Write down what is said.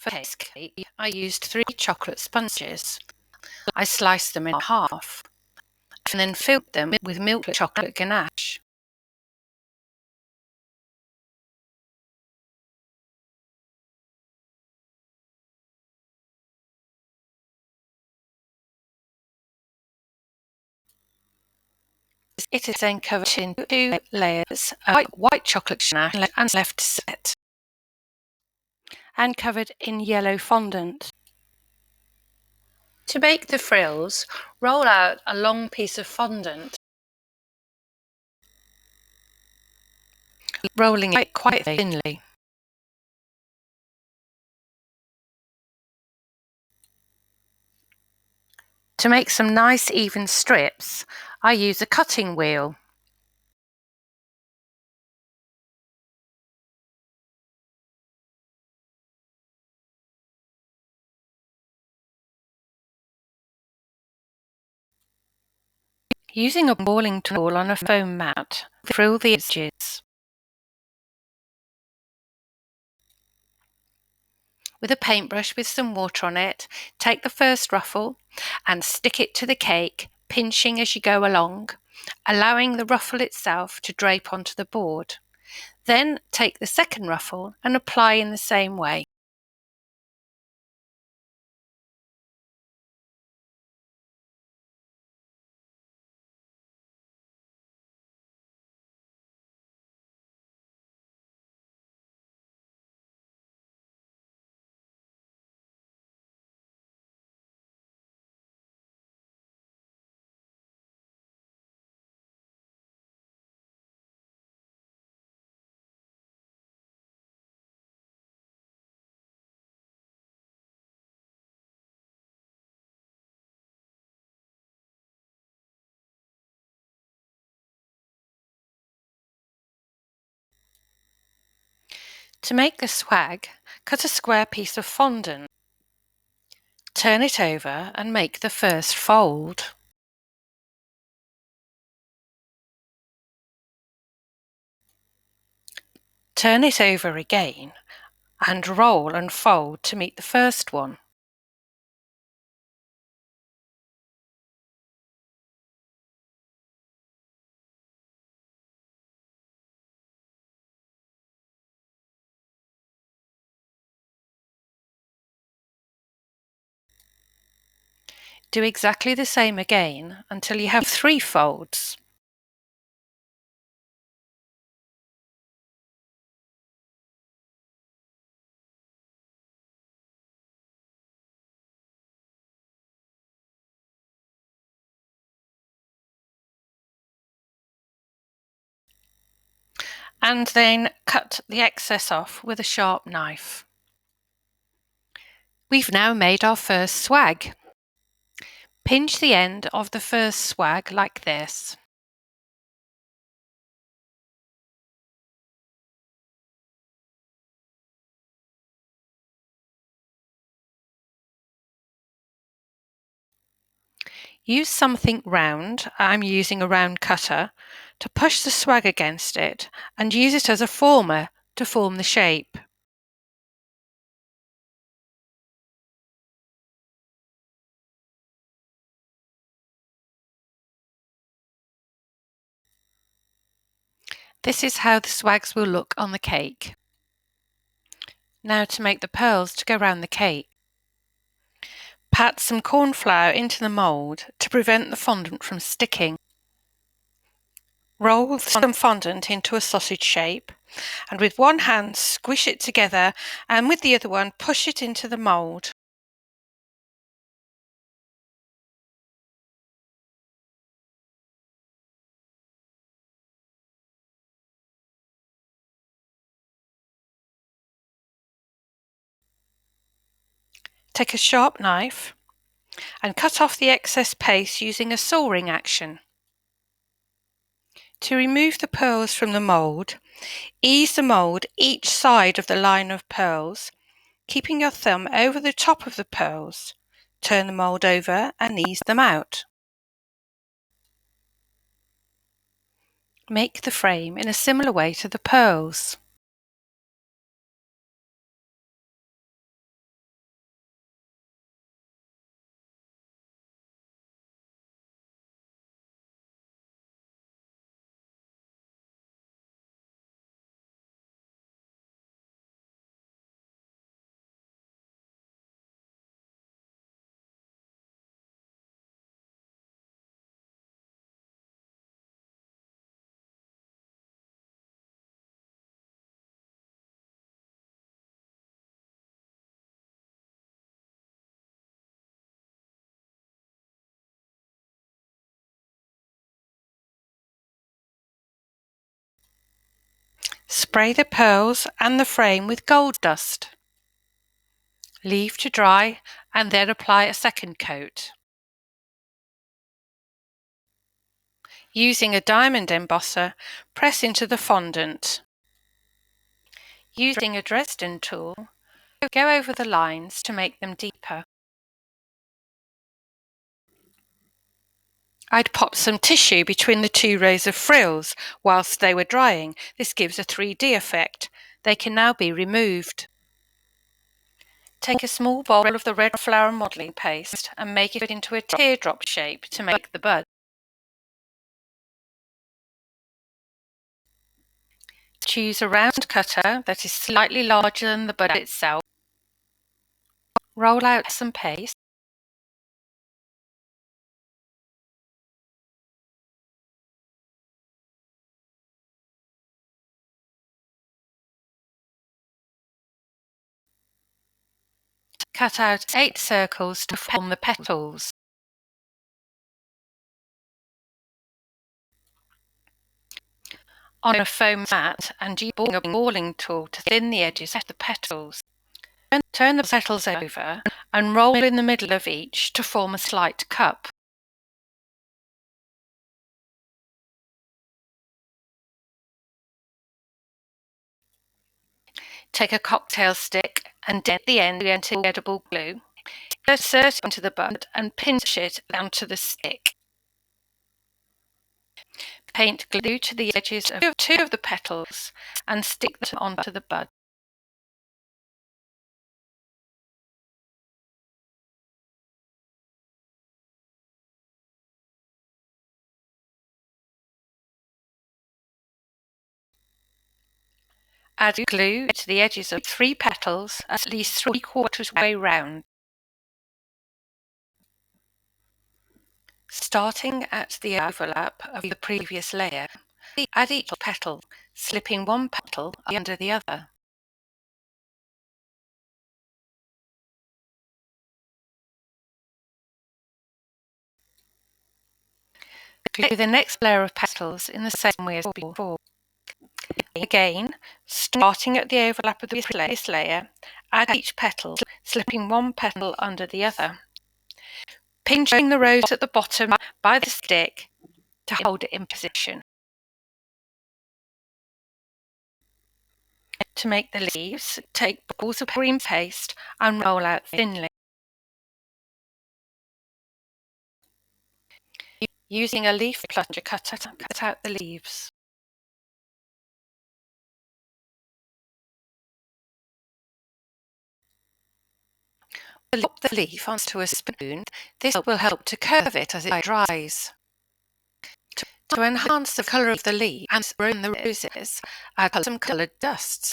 For this cake, I used 3 chocolate sponges. I sliced them in half and then filled them with milk chocolate ganache. It is then covered in 2 layers of white chocolate ganache and left to set, and covered in yellow fondant. To make the frills, roll out a long piece of fondant, rolling it quite thinly. To make some nice even strips, I use a cutting wheel. Using a balling tool on a foam mat, frill the edges. With a paintbrush with some water on it, take the first ruffle and stick it to the cake, pinching as you go along, allowing the ruffle itself to drape onto the board. Then take the second ruffle and apply in the same way. To make the swag, cut a square piece of fondant. Turn it over and make the first fold. Turn it over again and roll and fold to meet the first one. Do exactly the same again until you have 3 folds. And then cut the excess off with a sharp knife. We've now made our first swag. Pinch the end of the first swag like this. Use something round, I'm using a round cutter, to push the swag against it and use it as a former to form the shape. This is how the swags will look on the cake. Now to make the pearls to go round the cake. Pat some corn flour into the mould to prevent the fondant from sticking. Roll some fondant into a sausage shape and with one hand squish it together and with the other one push it into the mould. Take a sharp knife and cut off the excess paste using a sawing action. To remove the pearls from the mould, ease the mould each side of the line of pearls, keeping your thumb over the top of the pearls. Turn the mould over and ease them out. Make the frame in a similar way to the pearls. Spray the pearls and the frame with gold dust. Leave to dry and then apply a second coat. Using a diamond embosser, press into the fondant. Using a Dresden tool, go over the lines to make them deeper. I'd pop some tissue between the two rows of frills whilst they were drying. This gives a 3D effect. They can now be removed. Take a small bowl of the red flour modelling paste and make it into a teardrop shape to make the bud. Choose a round cutter that is slightly larger than the bud itself. Roll out some paste. Cut out 8 circles to form the petals. On a foam mat and using a balling tool to thin the edges of the petals. Turn the petals over and roll in the middle of each to form a slight cup. Take a cocktail stick and dip the end into edible glue. Insert it into the bud and pinch it onto the stick. Paint glue to the edges of 2 of the petals and stick them onto the bud. Add glue to the edges of 3 petals at least 3/4 way round. Starting at the overlap of the previous layer, add each petal, slipping one petal under the other. Glue the next layer of petals in the same way as before. Again, starting at the overlap of the previous layer, add each petal, slipping one petal under the other. Pinching the rose at the bottom by the stick to hold it in position. To make the leaves, take balls of green paste and roll out thinly. Using a leaf plunger cutter, cut out the leaves. Pop the leaf onto a spoon. This will help to curve it as it dries. To enhance the colour of the leaf and ruin the roses, add some coloured dusts.